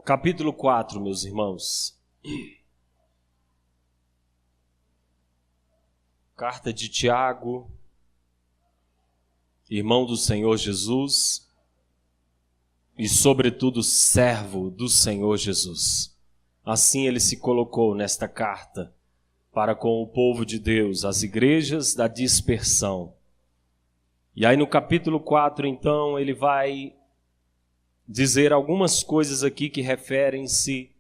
Capítulo 4, meus irmãos. Carta de Tiago, irmão do Senhor Jesus e, sobretudo, servo do Senhor Jesus. Assim ele se colocou nesta carta para com o povo de Deus, as igrejas da dispersão. E aí no capítulo 4, então, ele vai dizer algumas coisas aqui que referem-se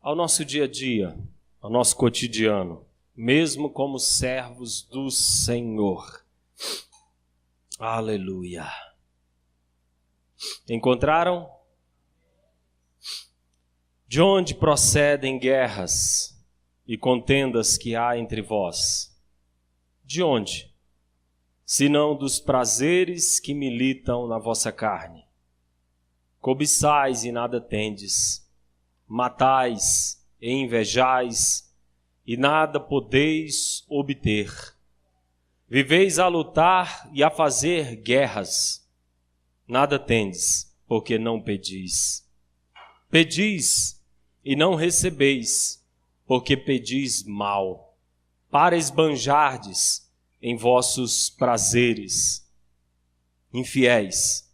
ao nosso dia a dia, ao nosso cotidiano, mesmo como servos do Senhor. Aleluia. Encontraram? De onde procedem guerras e contendas que há entre vós? De onde? Senão dos prazeres que militam na vossa carne. Cobiçais e nada tendes, matais e invejais e nada podeis obter. Viveis a lutar e a fazer guerras, nada tendes, porque não pedis. Pedis e não recebeis, porque pedis mal, para esbanjardes em vossos prazeres. Infiéis,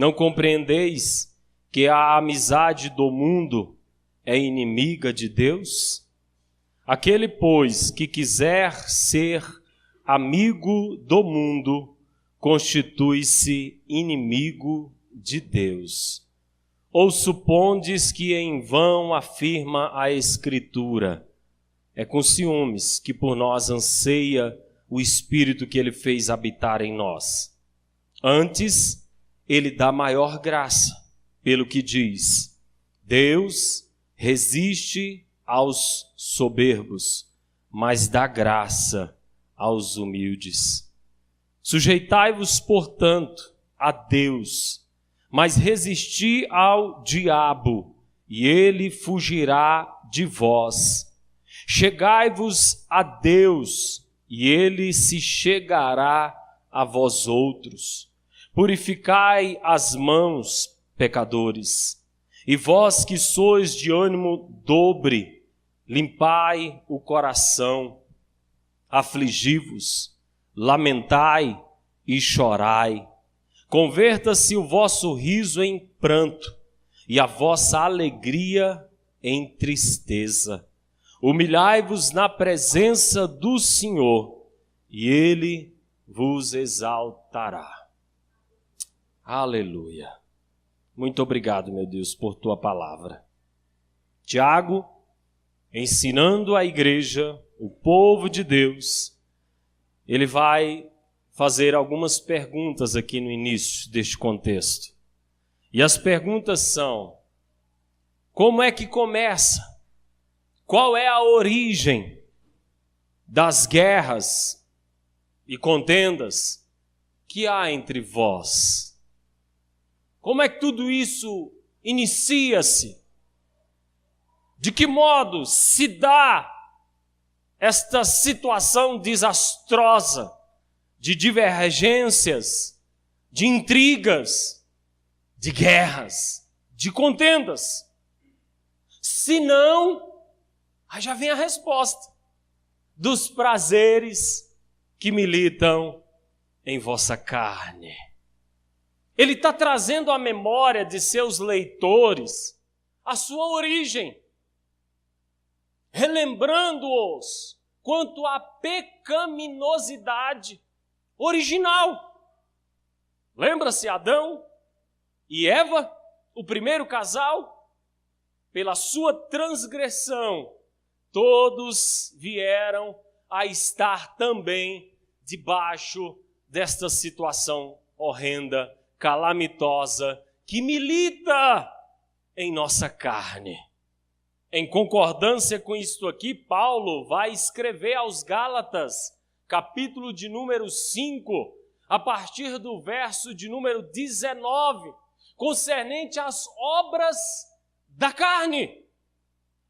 não compreendeis que a amizade do mundo é inimiga de Deus? Aquele, pois, que quiser ser amigo do mundo, constitui-se inimigo de Deus. Ou supondes que em vão afirma a Escritura? É com ciúmes que por nós anseia o Espírito que ele fez habitar em nós. Antes, ele dá maior graça, pelo que diz: Deus resiste aos soberbos, mas dá graça aos humildes. Sujeitai-vos, portanto, a Deus, mas resisti ao diabo, e ele fugirá de vós. Chegai-vos a Deus, e ele se chegará a vós outros. Purificai as mãos, pecadores, e vós que sois de ânimo dobre, limpai o coração, afligi-vos, lamentai e chorai. Converta-se o vosso riso em pranto e a vossa alegria em tristeza. Humilhai-vos na presença do Senhor, e ele vos exaltará. Aleluia. Muito obrigado, meu Deus, por tua palavra. Tiago, ensinando a igreja, o povo de Deus, ele vai fazer algumas perguntas aqui no início deste contexto. E as perguntas são: como é que começa? Qual é a origem das guerras e contendas que há entre vós? Como é que tudo isso inicia-se? De que modo se dá esta situação desastrosa de divergências, de intrigas, de guerras, de contendas? Se não, aí já vem a resposta: dos prazeres que militam em vossa carne. Ele está trazendo à memória de seus leitores a sua origem, relembrando-os quanto à pecaminosidade original. Lembra-se Adão e Eva, o primeiro casal? Pela sua transgressão, todos vieram a estar também debaixo desta situação horrenda, calamitosa, que milita em nossa carne. Em concordância com isto aqui, Paulo vai escrever aos Gálatas, capítulo de número 5, a partir do verso de número 19, concernente às obras da carne.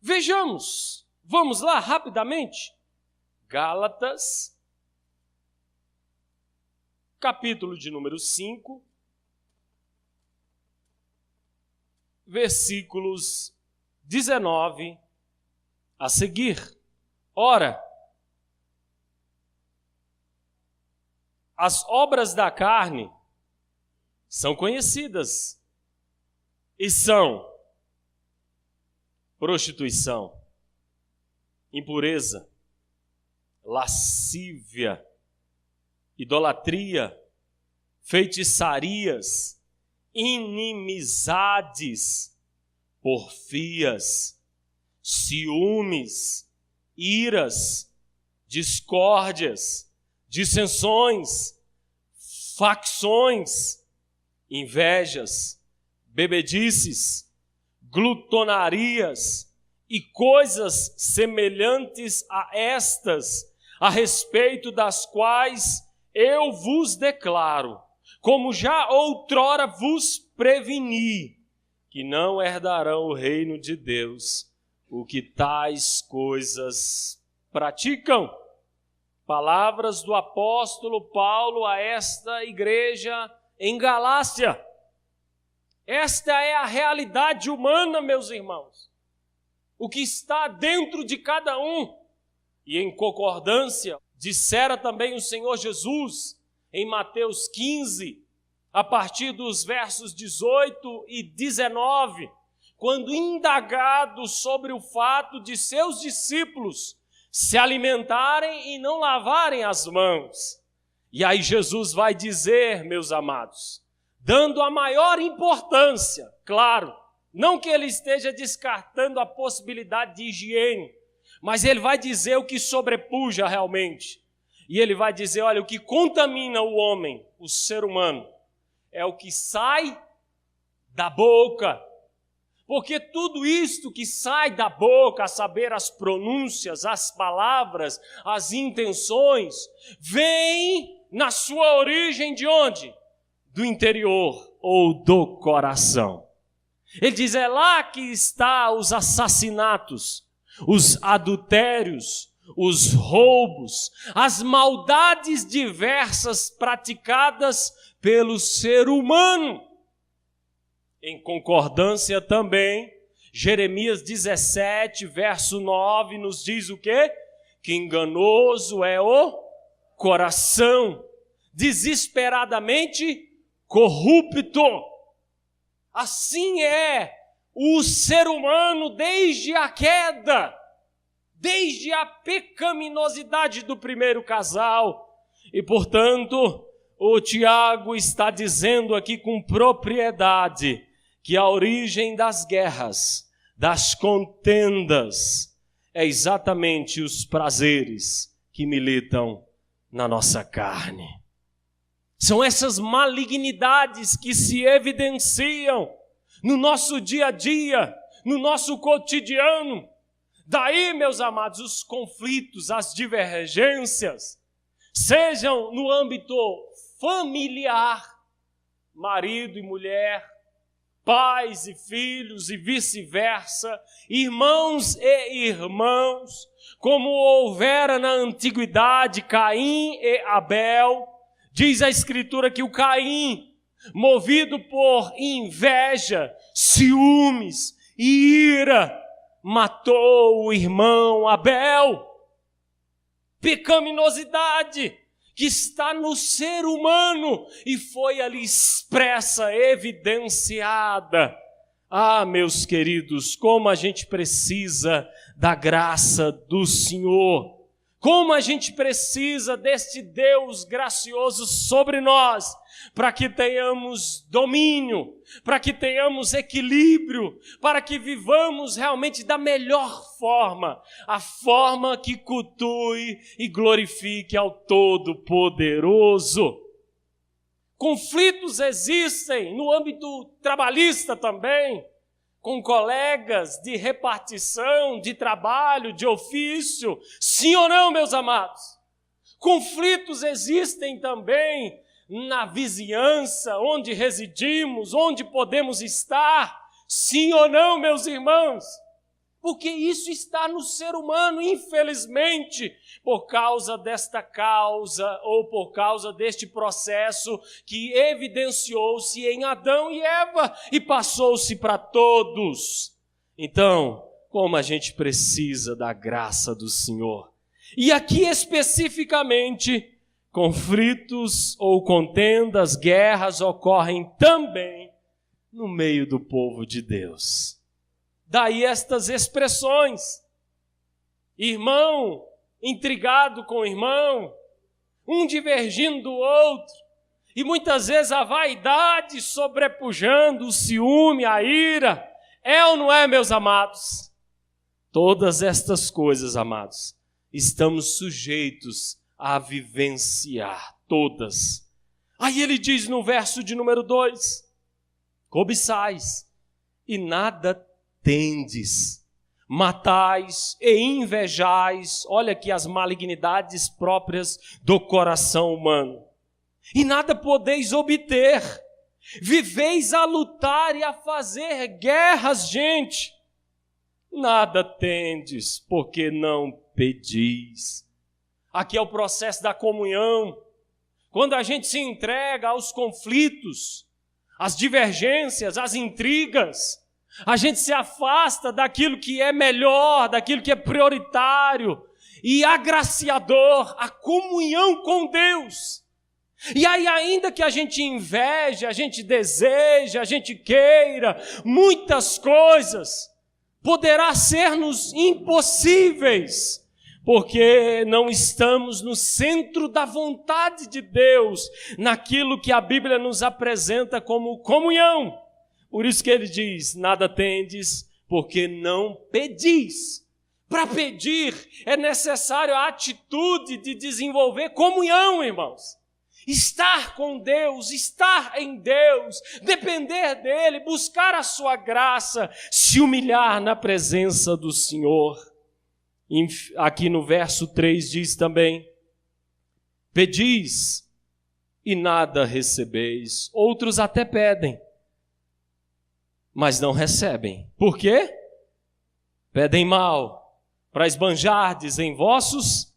Vejamos, vamos lá rapidamente. Gálatas, capítulo de número 5, versículos 19 a seguir. Ora, as obras da carne são conhecidas e são prostituição, impureza, lascívia, idolatria, feitiçarias, inimizades, porfias, ciúmes, iras, discórdias, dissensões, facções, invejas, bebedices, glutonarias e coisas semelhantes a estas, a respeito das quais eu vos declaro, como já outrora vos preveni, que não herdarão o reino de Deus o que tais coisas praticam. Palavras do apóstolo Paulo a esta igreja em Galácia. Esta é a realidade humana, meus irmãos. O que está dentro de cada um. E em concordância, dissera também o Senhor Jesus em Mateus 15, a partir dos versos 18 e 19, quando indagado sobre o fato de seus discípulos se alimentarem e não lavarem as mãos. E aí Jesus vai dizer, meus amados, dando a maior importância, claro, não que ele esteja descartando a possibilidade de higiene, mas ele vai dizer o que sobrepuja realmente. E ele vai dizer, olha, o que contamina o homem, o ser humano, é o que sai da boca. Porque tudo isto que sai da boca, a saber, as pronúncias, as palavras, as intenções, vem na sua origem de onde? Do interior ou do coração. Ele diz, é lá que está os assassinatos, os adultérios, os roubos, as maldades diversas praticadas pelo ser humano. Em concordância também, Jeremias 17, verso 9, nos diz o quê? Que enganoso é o coração, desesperadamente corrupto. Assim é o ser humano desde a queda, desde a pecaminosidade do primeiro casal. E, portanto, o Tiago está dizendo aqui com propriedade que a origem das guerras, das contendas, é exatamente os prazeres que militam na nossa carne. São essas malignidades que se evidenciam no nosso dia a dia, no nosso cotidiano. Daí, meus amados, os conflitos, as divergências, sejam no âmbito familiar, marido e mulher, pais e filhos e vice-versa, irmãos e irmãos, como houvera na antiguidade Caim e Abel. Diz a Escritura que o Caim, movido por inveja, ciúmes e ira, matou o irmão Abel. Pecaminosidade que está no ser humano e foi ali expressa, evidenciada. Ah, meus queridos, como a gente precisa da graça do Senhor. Como a gente precisa deste Deus gracioso sobre nós, para que tenhamos domínio, para que tenhamos equilíbrio, para que vivamos realmente da melhor forma, a forma que cultue e glorifique ao Todo-Poderoso. Conflitos existem no âmbito trabalhista também, com colegas de repartição, de trabalho, de ofício. Sim ou não, meus amados? Conflitos existem também na vizinhança, onde residimos, onde podemos estar. Sim ou não, meus irmãos? Porque isso está no ser humano, infelizmente, por causa desta causa ou por causa deste processo que evidenciou-se em Adão e Eva e passou-se para todos. Então, como a gente precisa da graça do Senhor. E aqui especificamente, conflitos ou contendas, guerras ocorrem também no meio do povo de Deus. Daí estas expressões, irmão intrigado com irmão, um divergindo do outro, e muitas vezes a vaidade sobrepujando o ciúme, a ira. É ou não é, meus amados? Todas estas coisas, amados, estamos sujeitos a vivenciar, todas. Aí ele diz no verso de número 2, cobiçais e nada tendes, matais e invejais, olha aqui as malignidades próprias do coração humano, e nada podeis obter, viveis a lutar e a fazer guerras, gente, nada tendes, porque não pedis. Aqui é o processo da comunhão, quando a gente se entrega aos conflitos, às divergências, às intrigas, a gente se afasta daquilo que é melhor, daquilo que é prioritário e agraciador, a comunhão com Deus. E aí, ainda que a gente inveje, a gente deseje, a gente queira muitas coisas, poderá ser-nos impossíveis, porque não estamos no centro da vontade de Deus, naquilo que a Bíblia nos apresenta como comunhão. Por isso que ele diz, nada tendes, porque não pedis. Para pedir é necessário a atitude de desenvolver comunhão, irmãos. Estar com Deus, estar em Deus, depender dEle, buscar a sua graça, se humilhar na presença do Senhor. Aqui no verso 3 diz também, pedis e nada recebeis. Outros até pedem, mas não recebem. Por quê? Pedem mal, para esbanjardes em vossos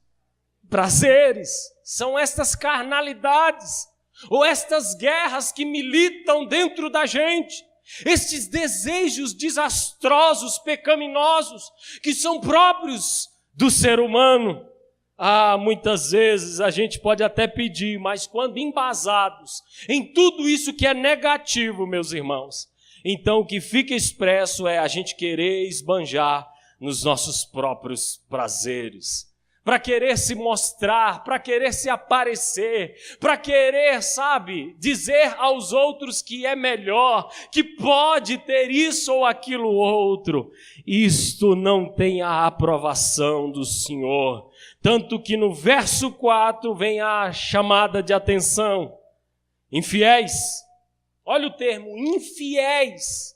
prazeres. São estas carnalidades, ou estas guerras que militam dentro da gente, estes desejos desastrosos, pecaminosos, que são próprios do ser humano. Muitas vezes a gente pode até pedir, mas quando embasados em tudo isso que é negativo, meus irmãos, então o que fica expresso é a gente querer esbanjar nos nossos próprios prazeres, para querer se mostrar, para querer se aparecer, para querer, dizer aos outros que é melhor, que pode ter isso ou aquilo outro. Isto não tem a aprovação do Senhor. Tanto que no verso 4 vem a chamada de atenção. Infiéis, olha o termo, infiéis,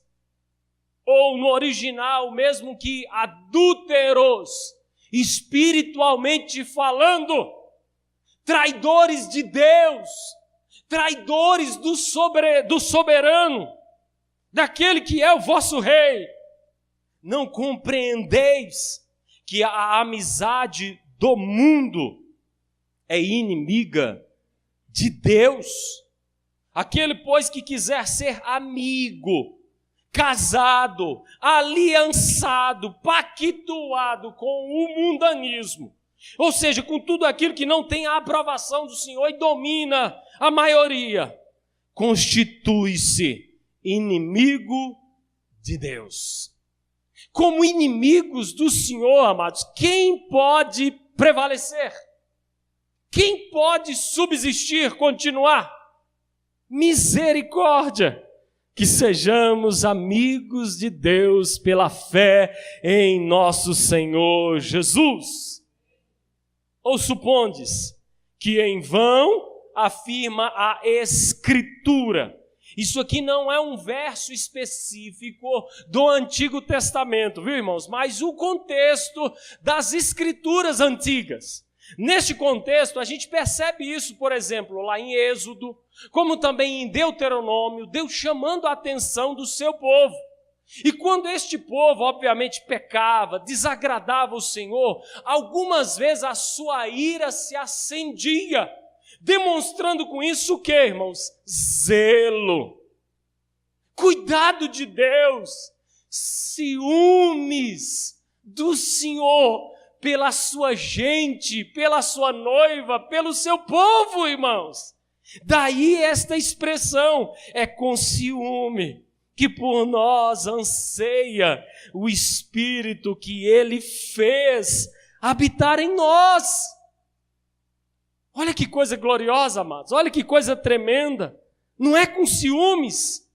ou no original mesmo que adúlteros, espiritualmente falando, traidores de Deus, traidores do soberano, daquele que é o vosso rei. Não compreendeis que a amizade do mundo é inimiga de Deus? Aquele, pois, que quiser ser amigo, casado, aliançado, pactuado com o mundanismo, ou seja, com tudo aquilo que não tem a aprovação do Senhor e domina a maioria, constitui-se inimigo de Deus. Como inimigos do Senhor, amados, quem pode prevalecer? Quem pode subsistir, continuar? Misericórdia! Que sejamos amigos de Deus pela fé em nosso Senhor Jesus. Ou supondes que em vão afirma a Escritura. Isso aqui não é um verso específico do Antigo Testamento, viu, irmãos? Mas o contexto das Escrituras antigas. Neste contexto, a gente percebe isso, por exemplo, lá em Êxodo, como também em Deuteronômio, Deus chamando a atenção do seu povo. E quando este povo, obviamente, pecava, desagradava o Senhor, algumas vezes a sua ira se acendia, demonstrando com isso o quê, irmãos? Zelo, cuidado de Deus, ciúmes do Senhor pela sua gente, pela sua noiva, pelo seu povo, irmãos. Daí esta expressão, é com ciúme que por nós anseia o Espírito que Ele fez habitar em nós. Olha que coisa gloriosa, amados, olha que coisa tremenda. Não é com ciúmes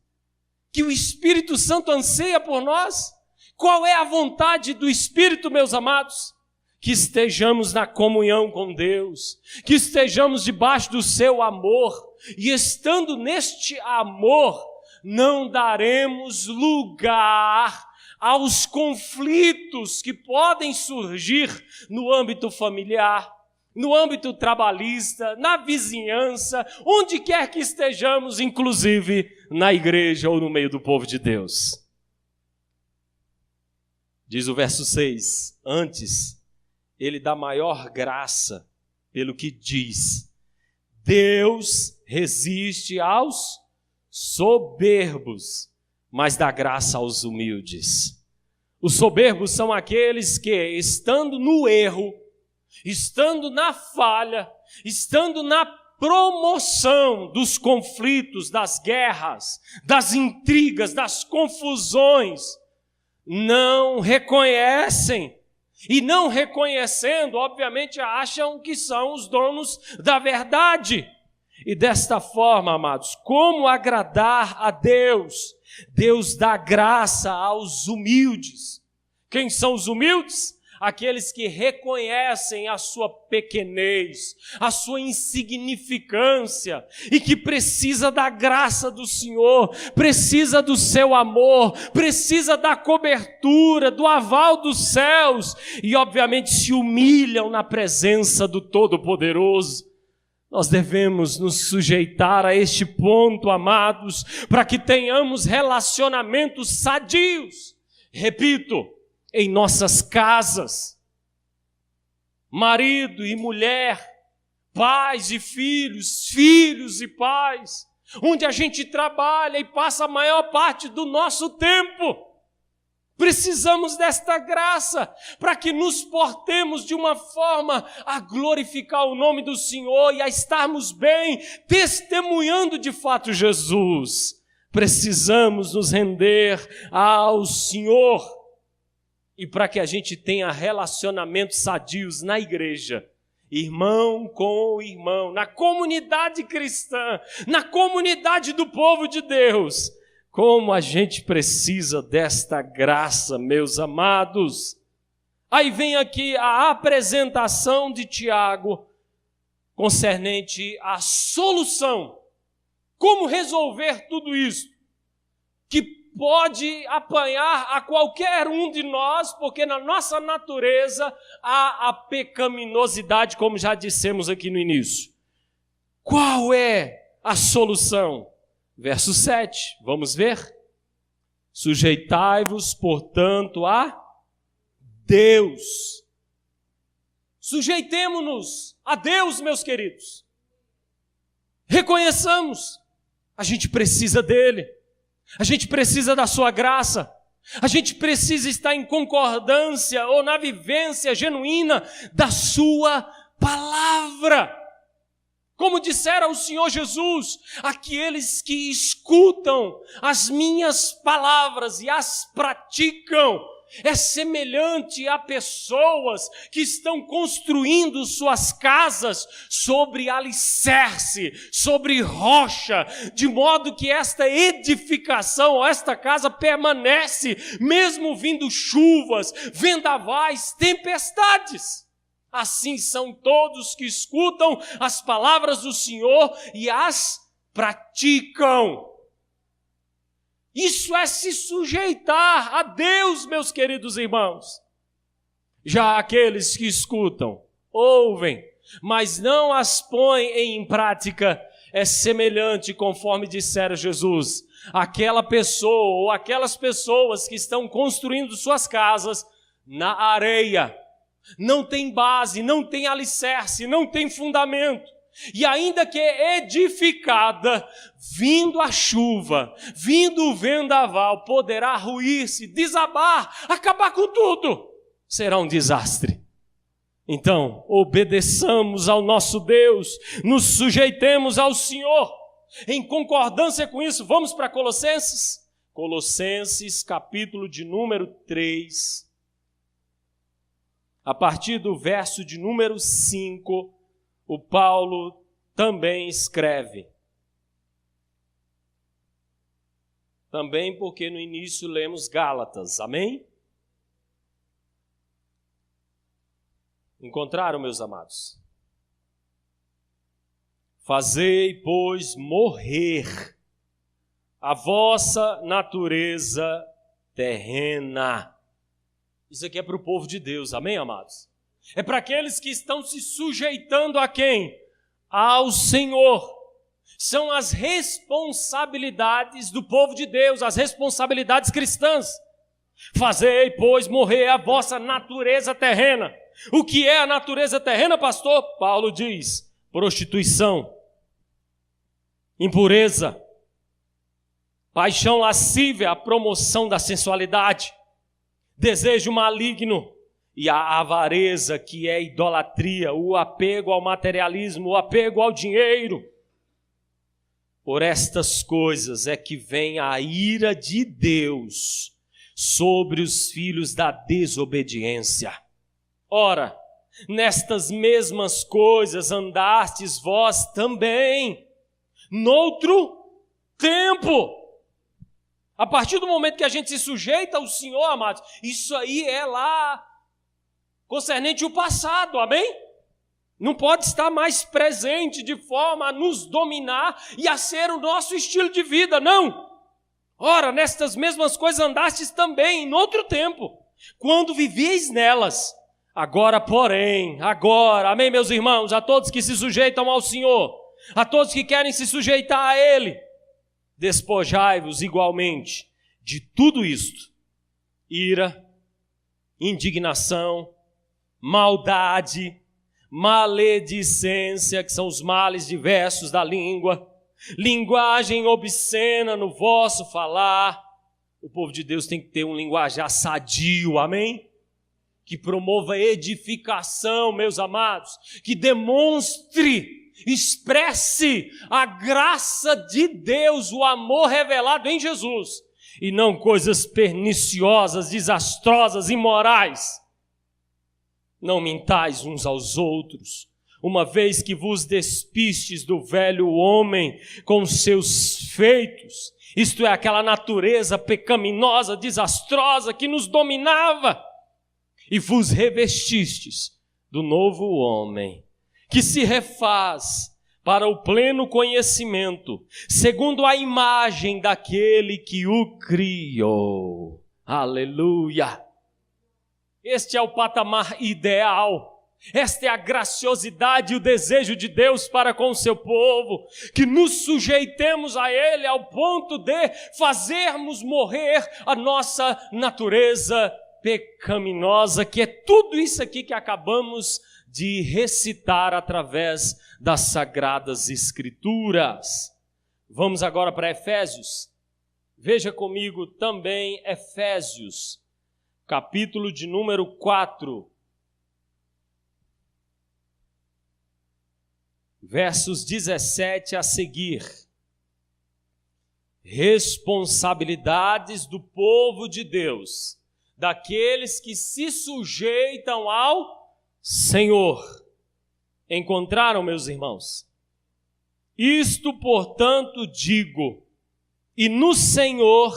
que o Espírito Santo anseia por nós? Qual é a vontade do Espírito, meus amados? Que estejamos na comunhão com Deus, que estejamos debaixo do seu amor, e estando neste amor, não daremos lugar aos conflitos que podem surgir no âmbito familiar, no âmbito trabalhista, na vizinhança, onde quer que estejamos, inclusive na igreja ou no meio do povo de Deus. Diz o verso 6, antes, ele dá maior graça pelo que diz: Deus resiste aos soberbos, mas dá graça aos humildes. Os soberbos são aqueles que, estando no erro, estando na falha, estando na promoção dos conflitos, das guerras, das intrigas, das confusões, não reconhecem. E não reconhecendo, obviamente, acham que são os donos da verdade. E desta forma, amados, como agradar a Deus? Deus dá graça aos humildes. Quem são os humildes? Aqueles que reconhecem a sua pequenez, a sua insignificância, e que precisa da graça do Senhor, precisa do seu amor, precisa da cobertura, do aval dos céus, e obviamente se humilham na presença do Todo-Poderoso. Nós devemos nos sujeitar a este ponto, amados, para que tenhamos relacionamentos sadios. Repito, em nossas casas, marido e mulher, pais e filhos, filhos e pais, onde a gente trabalha e passa a maior parte do nosso tempo. Precisamos desta graça para que nos portemos de uma forma a glorificar o nome do Senhor e a estarmos bem, testemunhando de fato Jesus. Precisamos nos render ao Senhor. E para que a gente tenha relacionamentos sadios na igreja, irmão com irmão, na comunidade cristã, na comunidade do povo de Deus, como a gente precisa desta graça, meus amados. Aí vem aqui a apresentação de Tiago, concernente à solução. Como resolver tudo isso? Que pode apanhar a qualquer um de nós, porque na nossa natureza há a pecaminosidade, como já dissemos aqui no início. Qual é a solução? Verso 7, vamos ver? Sujeitai-vos, portanto, a Deus. Sujeitemo-nos a Deus, meus queridos. Reconheçamos, a gente precisa dele. A gente precisa da sua graça, a gente precisa estar em concordância ou na vivência genuína da sua palavra. Como dissera o Senhor Jesus, aqueles que escutam as minhas palavras e as praticam, é semelhante a pessoas que estão construindo suas casas sobre alicerce, sobre rocha, de modo que esta edificação, esta casa permanece, mesmo vindo chuvas, vendavais, tempestades. Assim são todos que escutam as palavras do Senhor e as praticam. Isso é se sujeitar a Deus, meus queridos irmãos. Já aqueles que escutam, ouvem, mas não as põem em prática, é semelhante, conforme dissera Jesus, àquela pessoa ou aquelas pessoas que estão construindo suas casas na areia. Não tem base, não tem alicerce, não tem fundamento. E ainda que edificada, vindo a chuva, vindo o vendaval, poderá ruir-se, desabar, acabar com tudo. Será um desastre. Então, obedeçamos ao nosso Deus, nos sujeitemos ao Senhor. Em concordância com isso, vamos para Colossenses? Colossenses, capítulo de número 3. A partir do verso de número 5, o Paulo também escreve. Também porque no início lemos Gálatas, amém? Encontraram, meus amados? Fazei, pois, morrer a vossa natureza terrena. Isso aqui é para o povo de Deus, amém, amados? É para aqueles que estão se sujeitando a quem? Ao Senhor. São as responsabilidades do povo de Deus, as responsabilidades cristãs. Fazei, pois, morrer a vossa natureza terrena. O que é a natureza terrena, pastor? Paulo diz: prostituição, impureza, paixão lascívia, a promoção da sensualidade, desejo maligno e a avareza, que é idolatria, o apego ao materialismo, o apego ao dinheiro. Por estas coisas é que vem a ira de Deus sobre os filhos da desobediência. Ora, nestas mesmas coisas andastes vós também, noutro tempo. A partir do momento que a gente se sujeita ao Senhor, amados, isso aí é lá concernente ao passado, amém? Não pode estar mais presente de forma a nos dominar e a ser o nosso estilo de vida, não. Ora, nestas mesmas coisas andastes também, em outro tempo, quando vivieis nelas. Agora, porém, amém, meus irmãos, a todos que se sujeitam ao Senhor, a todos que querem se sujeitar a Ele, despojai-vos igualmente de tudo isto: ira, indignação, maldade, maledicência, que são os males diversos da língua, linguagem obscena no vosso falar. O povo de Deus tem que ter um linguajar sadio, amém? Que promova edificação, meus amados, que demonstre, expresse a graça de Deus, o amor revelado em Jesus, e não coisas perniciosas, desastrosas, imorais. Não mintais uns aos outros, uma vez que vos despistes do velho homem com seus feitos, isto é, aquela natureza pecaminosa, desastrosa que nos dominava, e vos revestistes do novo homem, que se refaz para o pleno conhecimento, segundo a imagem daquele que o criou. Aleluia! Este é o patamar ideal. Esta é a graciosidade e o desejo de Deus para com o seu povo, que nos sujeitemos a Ele ao ponto de fazermos morrer a nossa natureza pecaminosa, que é tudo isso aqui que acabamos de recitar através das Sagradas Escrituras. Vamos agora para Efésios. Veja comigo também Efésios, capítulo de número 4, versos 17 a seguir. Responsabilidades do povo de Deus, daqueles que se sujeitam ao Senhor. Encontraram, meus irmãos? Isto, portanto, digo, e no Senhor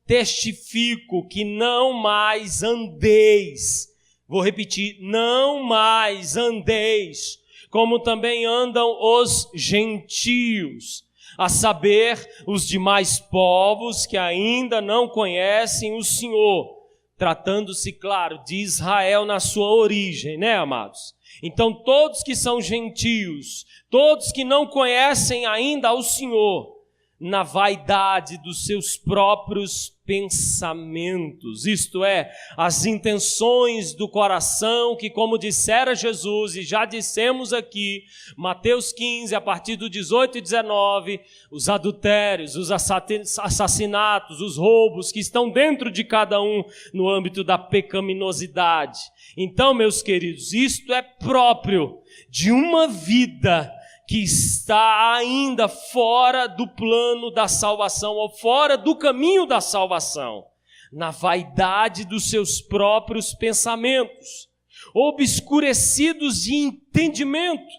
testifico, que não mais andeis, vou repetir, não mais andeis, como também andam os gentios, a saber, os demais povos que ainda não conhecem o Senhor, tratando-se, claro, de Israel na sua origem, né, amados? Então todos que são gentios, todos que não conhecem ainda ao Senhor, na vaidade dos seus próprios pensamentos, isto é, as intenções do coração, que como dissera Jesus, e já dissemos aqui, Mateus 15, a partir do 18 e 19, os adultérios, os assassinatos, os roubos que estão dentro de cada um no âmbito da pecaminosidade. Então, meus queridos, isto é próprio de uma vida que está ainda fora do plano da salvação, ou fora do caminho da salvação, na vaidade dos seus próprios pensamentos, obscurecidos de entendimento,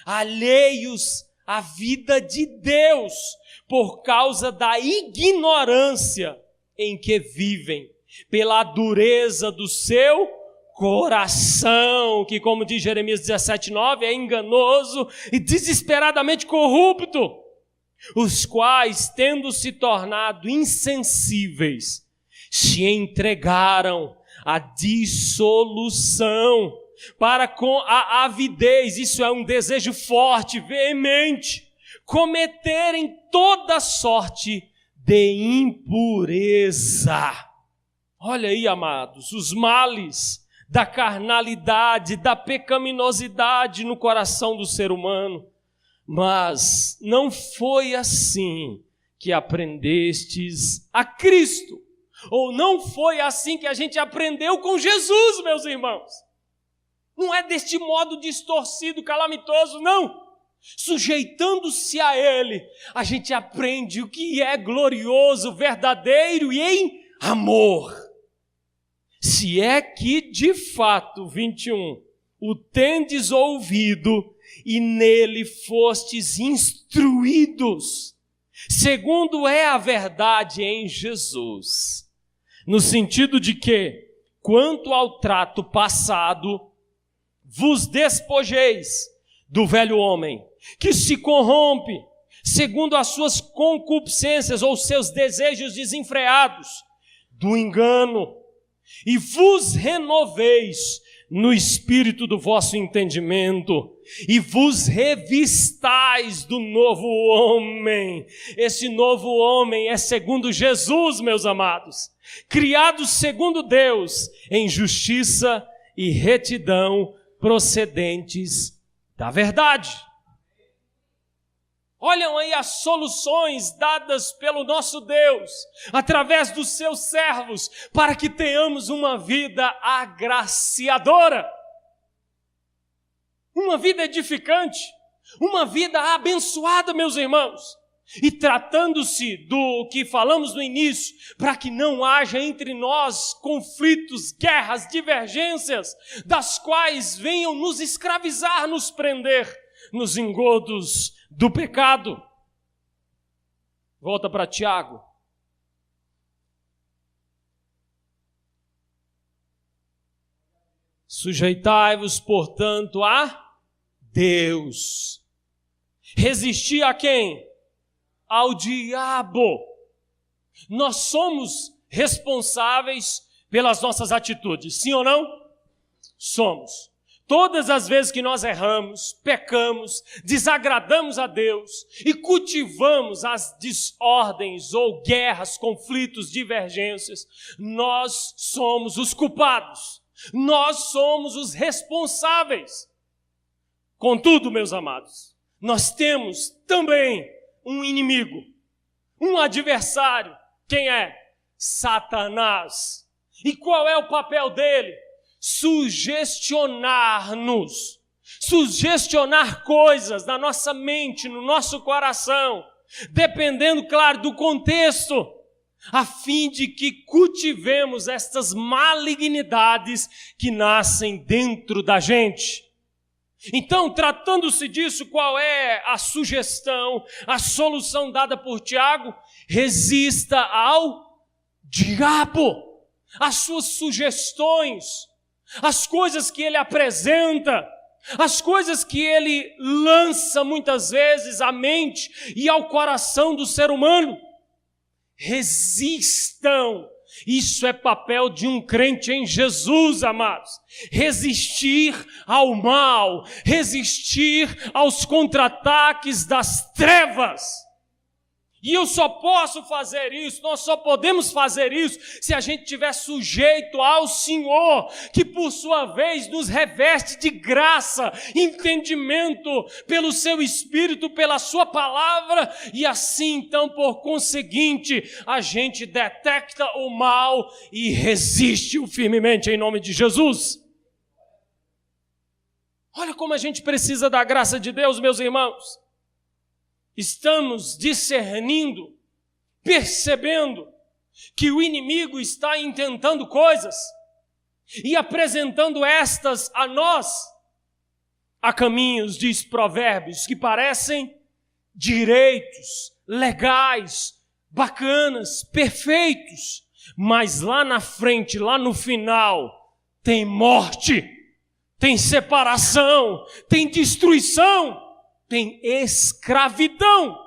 alheios à vida de Deus, por causa da ignorância em que vivem, pela dureza do seu coração, que como diz Jeremias 17:9, é enganoso e desesperadamente corrupto, os quais, tendo se tornado insensíveis, se entregaram à dissolução, para com a avidez, isso é um desejo forte, veemente, cometerem toda sorte de impureza. Olha aí, amados, os males da carnalidade, da pecaminosidade no coração do ser humano. Mas não foi assim que aprendestes a Cristo, ou não foi assim que a gente aprendeu com Jesus, meus irmãos. Não é deste modo distorcido, calamitoso, não. Sujeitando-se a Ele, a gente aprende o que é glorioso, verdadeiro e em amor. Se é que de fato, 21, o tendes ouvido e nele fostes instruídos, segundo é a verdade em Jesus, no sentido de que, quanto ao trato passado, vos despojeis do velho homem, que se corrompe segundo as suas concupiscências ou seus desejos desenfreados, do engano, e vos renoveis no espírito do vosso entendimento, e vos revistais do novo homem. Esse novo homem é segundo Jesus, meus amados, criado segundo Deus, em justiça e retidão procedentes da verdade. Olham aí as soluções dadas pelo nosso Deus, através dos seus servos, para que tenhamos uma vida agraciadora, uma vida edificante, uma vida abençoada, meus irmãos. E tratando-se do que falamos no início, para que não haja entre nós conflitos, guerras, divergências, das quais venham nos escravizar, nos prender nos engodos do pecado. Volta para Tiago. Sujeitai-vos, portanto, a Deus. Resisti a quem? Ao diabo. Nós somos responsáveis pelas nossas atitudes, sim ou não? Somos. Todas as vezes que nós erramos, pecamos, desagradamos a Deus e cultivamos as desordens ou guerras, conflitos, divergências, nós somos os culpados, nós somos os responsáveis. Contudo, meus amados, nós temos também um inimigo, um adversário. Quem é? Satanás. E qual é o papel dele? Sugestionar-nos, sugestionar coisas na nossa mente, no nosso coração, dependendo, claro, do contexto, a fim de que cultivemos estas malignidades que nascem dentro da gente. Então, tratando-se disso, qual é a sugestão, a solução dada por Tiago? Resista ao diabo, às suas sugestões, as coisas que ele apresenta, as coisas que ele lança muitas vezes à mente e ao coração do ser humano. Resistam Isso é papel de um crente em Jesus, amados. Resistir ao mal, resistir aos contra-ataques das trevas. E eu só posso fazer isso, nós só podemos fazer isso se a gente estiver sujeito ao Senhor, que por sua vez nos reveste de graça, entendimento pelo seu Espírito, pela sua palavra, e assim então, por conseguinte, a gente detecta o mal e resiste-o firmemente em nome de Jesus. Olha como a gente precisa da graça de Deus, meus irmãos. Estamos discernindo, percebendo que o inimigo está intentando coisas e apresentando estas a nós a caminhos, diz Provérbios, que parecem direitos, legais, bacanas, perfeitos, mas lá na frente, lá no final, tem morte, tem separação, tem destruição, tem escravidão.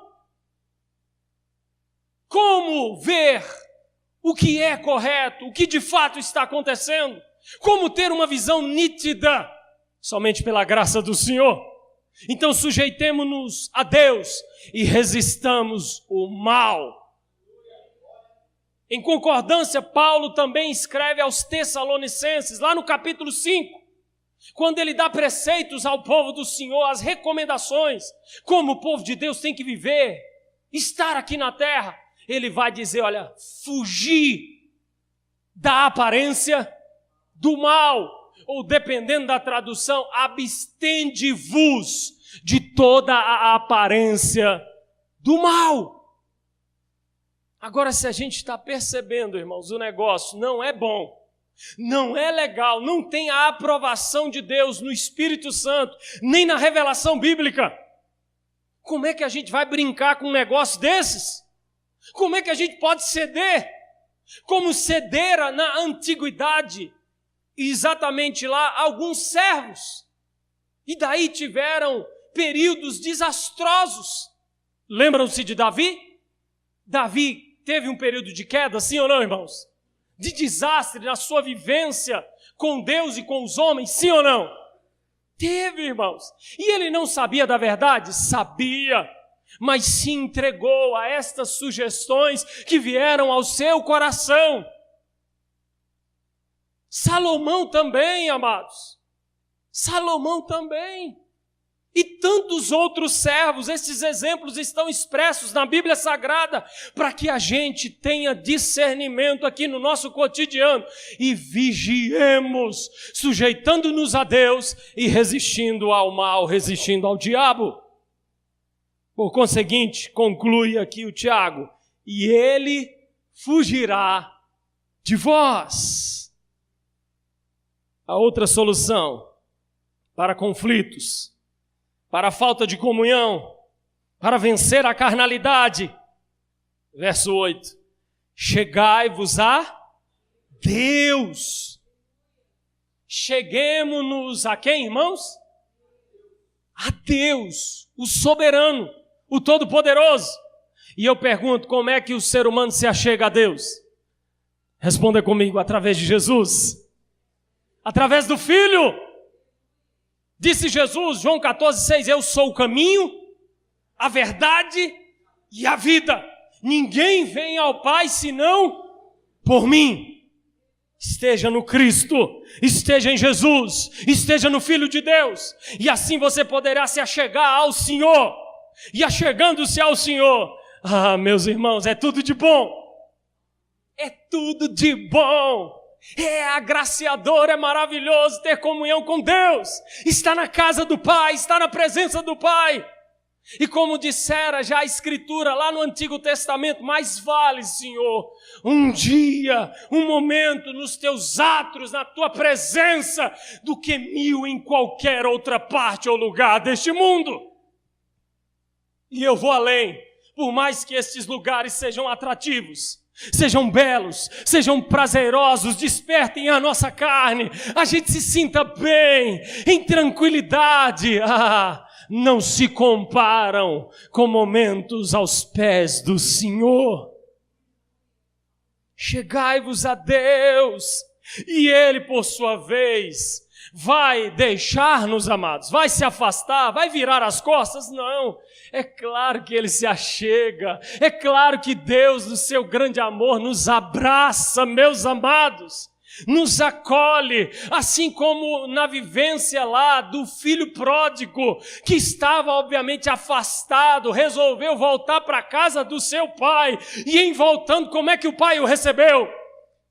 Como ver o que é correto, o que de fato está acontecendo? Como ter uma visão nítida? Somente pela graça do Senhor. Então sujeitemo-nos a Deus e resistamos o mal. Em concordância, Paulo também escreve aos Tessalonicenses, lá no capítulo 5, quando ele dá preceitos ao povo do Senhor, as recomendações, como o povo de Deus tem que viver, estar aqui na terra, ele vai dizer, olha, fugir da aparência do mal, ou dependendo da tradução, abstende-vos de toda a aparência do mal. Agora, se a gente está percebendo, irmãos, o negócio não é bom, não é legal, não tem a aprovação de Deus no Espírito Santo, nem na revelação bíblica, como é que a gente vai brincar com um negócio desses? Como é que a gente pode ceder? Como cedera na antiguidade, exatamente lá, alguns servos, e daí tiveram períodos desastrosos. Lembram-se de Davi? Davi teve um período de queda, sim ou não, irmãos? De desastre na sua vivência com Deus e com os homens, sim ou não? Teve, irmãos. E ele não sabia da verdade? Sabia, mas se entregou a estas sugestões que vieram ao seu coração. Salomão também, amados. Salomão também. E tantos outros servos, esses exemplos estão expressos na Bíblia Sagrada, para que a gente tenha discernimento aqui no nosso cotidiano e vigiemos, sujeitando-nos a Deus e resistindo ao mal, resistindo ao diabo. Por conseguinte, conclui aqui o Tiago, e ele fugirá de vós. A outra solução para conflitos, para a falta de comunhão, para vencer a carnalidade. Verso 8. Chegai-vos a Deus. Cheguemo-nos a quem, irmãos? A Deus, o soberano, o todo-poderoso. E eu pergunto, como é que o ser humano se achega a Deus? Responda comigo, através de Jesus. Através do Filho. Disse Jesus, João 14,6, eu sou o caminho, a verdade e a vida. Ninguém vem ao Pai senão por mim. Esteja no Cristo, esteja em Jesus, esteja no Filho de Deus. E assim você poderá se achegar ao Senhor. E achegando-se ao Senhor, meus irmãos, é tudo de bom. É tudo de bom. É agraciador, é maravilhoso ter comunhão com Deus, estar na casa do Pai, estar na presença do Pai. E como dissera já a Escritura lá no Antigo Testamento, mais vale, Senhor, um dia, um momento nos teus átrios, na tua presença, do que 1000 em qualquer outra parte ou lugar deste mundo. E eu vou além, por mais que estes lugares sejam atrativos, sejam belos, sejam prazerosos, despertem a nossa carne, a gente se sinta bem, em tranquilidade, não se comparam com momentos aos pés do Senhor. chegai-vos a Deus, e Ele, por sua vez, vai deixar-nos, amados, vai se afastar, vai virar as costas? Não, é claro que Ele se achega, é claro que Deus, no seu grande amor, nos abraça, meus amados, nos acolhe, assim como na vivência lá do filho pródigo, que estava obviamente afastado, resolveu voltar para a casa do seu pai, e em voltando, como é que o pai o recebeu?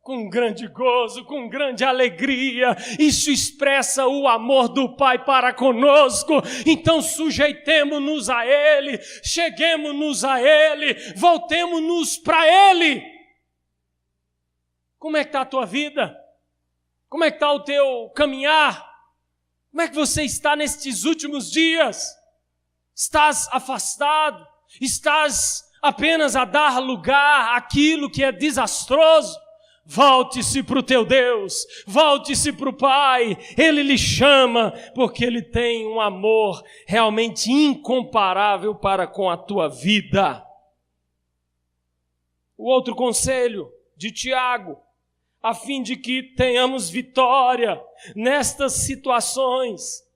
Com grande gozo, com grande alegria. Isso expressa o amor do Pai para conosco. Então sujeitemo-nos a Ele, cheguemo-nos a Ele, voltemo-nos para Ele. Como é que está a tua vida? Como é que está o teu caminhar? Como é que você está nestes últimos dias? Estás afastado? Estás apenas a dar lugar àquilo que é desastroso? Volte-se para o teu Deus, volte-se para o Pai, Ele lhe chama, porque Ele tem um amor realmente incomparável para com a tua vida. O outro conselho de Tiago, a fim de que tenhamos vitória nestas situações: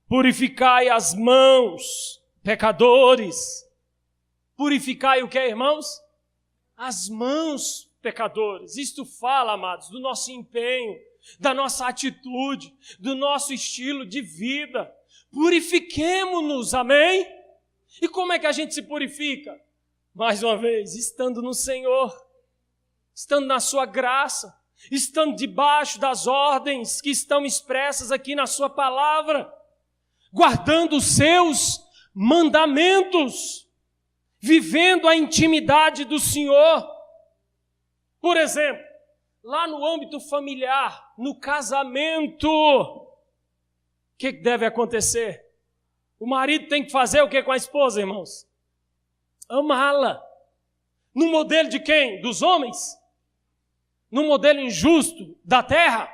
purificai as mãos, pecadores. Purificai o que, irmãos? As mãos, pecadores. Isto fala, amados, do nosso empenho, da nossa atitude, do nosso estilo de vida. Purifiquemo-nos, amém? E como é que a gente se purifica? Mais uma vez, estando no Senhor, estando na sua graça, estando debaixo das ordens que estão expressas aqui na sua palavra, guardando os seus mandamentos, vivendo a intimidade do Senhor. Por exemplo, lá no âmbito familiar, no casamento, o que deve acontecer? O marido tem que fazer o que com a esposa, irmãos? Amá-la. No modelo de quem? Dos homens? No modelo injusto da terra?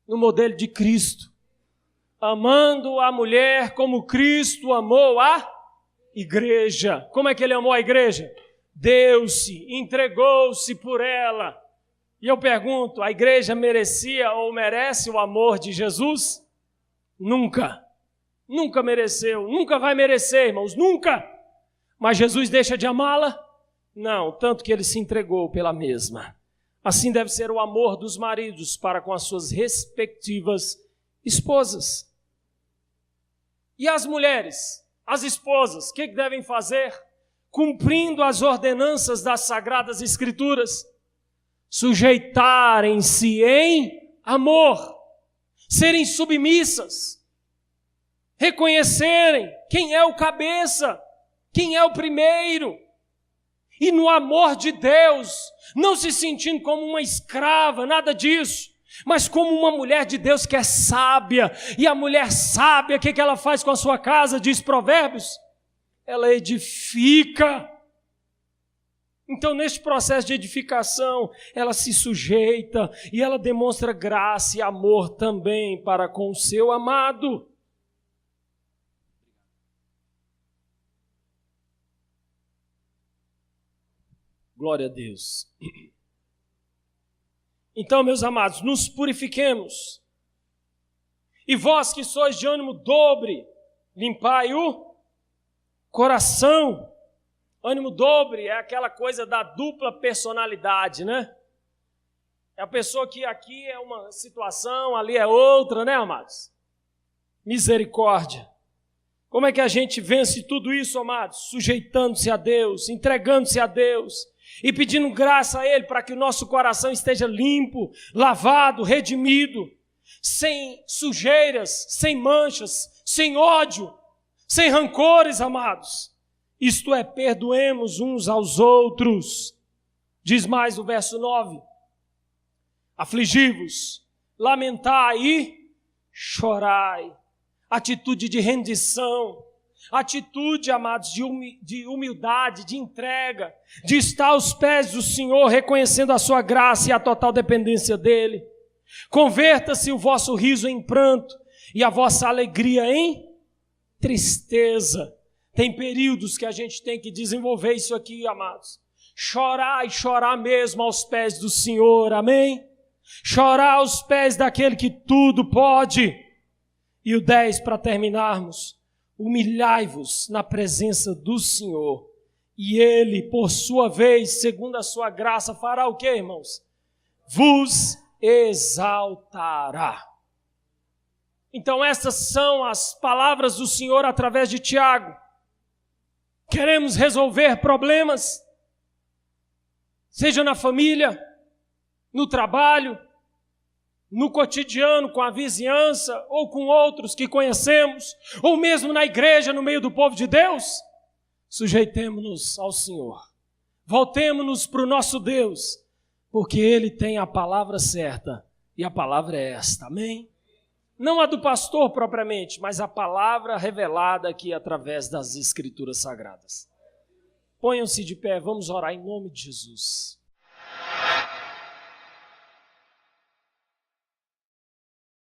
No modelo de Cristo. Amando a mulher como Cristo amou a igreja. Como é que Ele amou a igreja? Deu-se, entregou-se por ela. E eu pergunto, a igreja merecia ou merece o amor de Jesus? Nunca. Nunca mereceu, nunca vai merecer, irmãos, nunca. Mas Jesus deixa de amá-la? Não, tanto que Ele se entregou pela mesma. Assim deve ser o amor dos maridos para com as suas respectivas esposas. E as mulheres, as esposas, o que devem fazer? Cumprindo as ordenanças das Sagradas Escrituras, sujeitarem-se em amor, serem submissas, reconhecerem quem é o cabeça, quem é o primeiro, e no amor de Deus, não se sentindo como uma escrava, nada disso, mas como uma mulher de Deus que é sábia. E a mulher sábia, o que ela faz com a sua casa, diz Provérbios? Ela edifica. Então, neste processo de edificação, ela se sujeita e ela demonstra graça e amor também para com o seu amado. Glória a Deus. Então, meus amados, nos purifiquemos. E vós que sois de ânimo dobre, limpai o coração. Ânimo dobre é aquela coisa da dupla personalidade, né? É a pessoa que aqui é uma situação, ali é outra, né, amados? Misericórdia. Como é que a gente vence tudo isso, amados? Sujeitando-se a Deus, entregando-se a Deus e pedindo graça a Ele para que o nosso coração esteja limpo, lavado, redimido, sem sujeiras, sem manchas, sem ódio, sem rancores, amados. Isto é, perdoemos uns aos outros. Diz mais o verso 9. Afligi-vos, lamentai e chorai. Atitude de rendição, atitude, amados, de humildade, de entrega, de estar aos pés do Senhor, reconhecendo a sua graça e a total dependência dEle. Converta-se o vosso riso em pranto e a vossa alegria em tristeza. Tem períodos que a gente tem que desenvolver isso aqui, amados. chorar e chorar mesmo aos pés do Senhor, amém? Chorar aos pés daquele que tudo pode. E o 10, para terminarmos, humilhai-vos na presença do Senhor, e Ele, por sua vez, segundo a sua graça, fará o quê, irmãos? Vos exaltará. Então essas são as palavras do Senhor através de Tiago. Queremos resolver problemas, seja na família, no trabalho, no cotidiano, com a vizinhança, ou com outros que conhecemos, ou mesmo na igreja, no meio do povo de Deus, sujeitemo-nos ao Senhor. Voltemo-nos para o nosso Deus, porque Ele tem a palavra certa, e a palavra é esta, amém? Não a do pastor propriamente, mas a palavra revelada aqui através das Escrituras Sagradas. Ponham-se de pé, vamos orar em nome de Jesus.